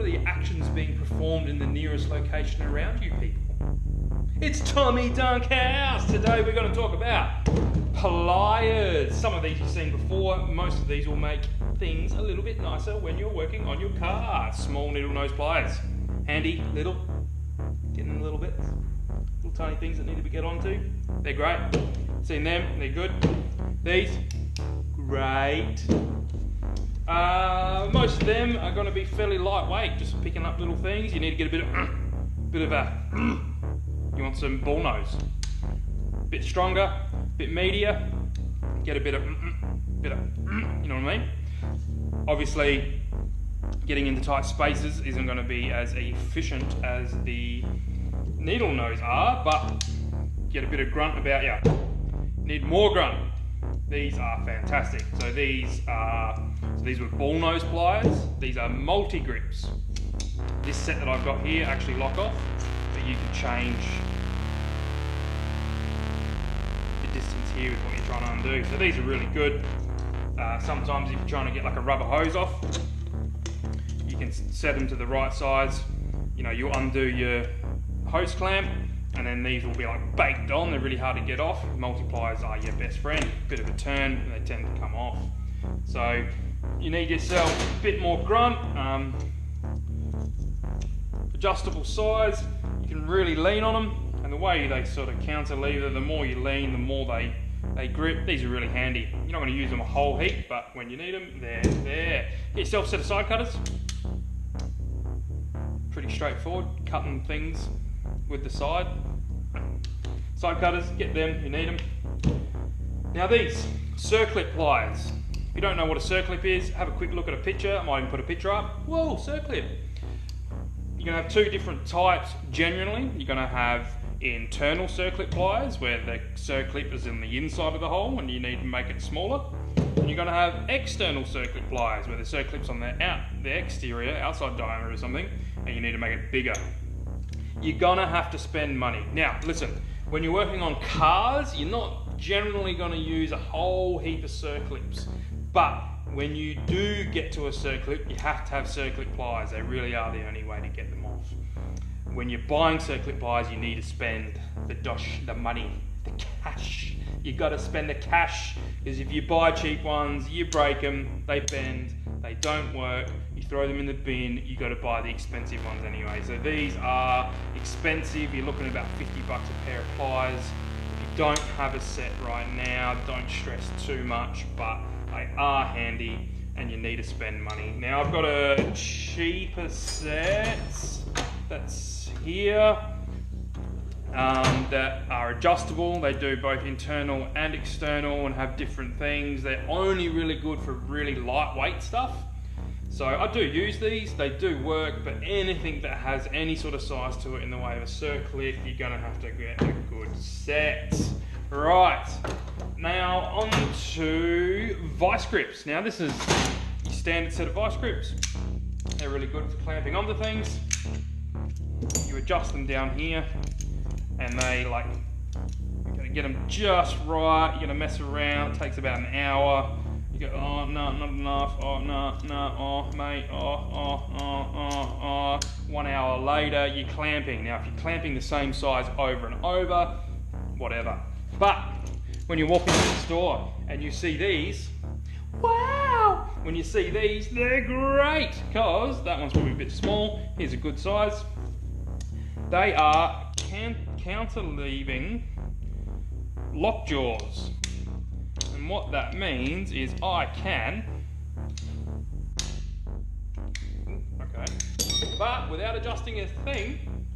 What are the actions being performed in the nearest location around you people? It's Tommy Dunkhaus! Today we're going to talk about pliers. Some of these you've seen before. Most of these will make things a little bit nicer when you're working on your car. Small needle nose pliers. Handy, little, getting in little bits. Little tiny things that need to be get onto. They're great. Seen them, they're good. These, great. Most of them are going to be fairly lightweight, just picking up little things. You need to get a bit of a, you want some bull nose. A bit stronger, a bit meatier, get a bit of, you know what I mean? Obviously, getting into tight spaces isn't going to be as efficient as the needle nose are, but get a bit of grunt about you. Need more grunt. These are fantastic. So these were bull nose pliers. These are multi-grips. This set that I've got here actually lock off, but you can change the distance here with what you're trying to undo. So these are really good. Sometimes if you're trying to get like a rubber hose off, you can set them to the right size. You know, you undo your hose clamp, and then these will be like baked on. They're really hard to get off. Multipliers are your best friend. Bit of a turn, and they tend to come off. So you need yourself a bit more grunt. Adjustable size. You can really lean on them, and the way they sort of counter lever, the more you lean, the more they grip. These are really handy. You're not going to use them a whole heap, but when you need them, they're there. Get yourself a set of side cutters. Pretty straightforward, cutting things with the side cutters, get them, you need them. Now these circlip pliers. If you don't know what a circlip is, have a quick look at a picture. I might even put a picture up. Whoa, circlip. You're going to have two different types generally. You're going to have internal circlip pliers where the circlip is in the inside of the hole and you need to make it smaller. And you're going to have external circlip pliers where the circlip's on the exterior, outside diameter or something, and you need to make it bigger. You're gonna have to spend money. Now, listen, when you're working on cars, you're not generally gonna use a whole heap of circlips. But when you do get to a circlip, you have to have circlip pliers. They really are the only way to get them off. When you're buying circlip pliers, you need to spend the money, the cash. You gotta spend the cash, because if you buy cheap ones, you break them, they bend, they don't work, you throw them in the bin, you got to buy the expensive ones anyway. So these are expensive. You're looking at about 50 bucks a pair of pliers. If you don't have a set right now, don't stress too much, but they are handy and you need to spend money. Now I've got a cheaper set that's here that are adjustable. They do both internal and external and have different things. They're only really good for really lightweight stuff. So I do use these, they do work, but anything that has any sort of size to it in the way of a circlip, you're gonna have to get a good set. Right, now on to vice grips. Now this is your standard set of vice grips. They're really good for clamping onto things. You adjust them down here, and they you're gonna get them just right. You're gonna mess around, it takes about an hour. You go, oh no, not enough, oh no, oh mate, oh. 1 hour later, you're clamping. Now if you're clamping the same size over and over, whatever. But when you walk into the store and you see these, wow! When you see these, they're great, because that one's probably a bit small. Here's a good size. They are counterleaving lock jaws. And what that means is I can, okay, but without adjusting a thing,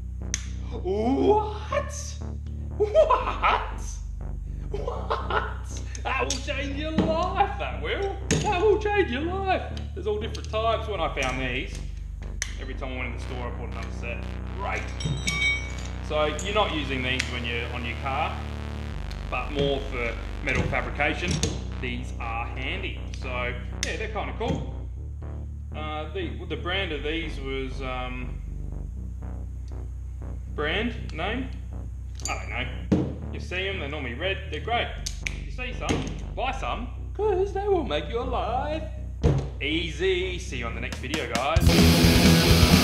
what? That will change your life, that will. That will change your life. There's all different types. When I found these, every time I went in the store, I bought another set. Great. So you're not using these when you're on your car, but more for metal fabrication. These are handy. So yeah, they're kind of cool. The brand of these was brand name? I don't know. You see them, they're normally red. They're great. You see some, buy some, because they will make your life Easy. See you on the next video, guys.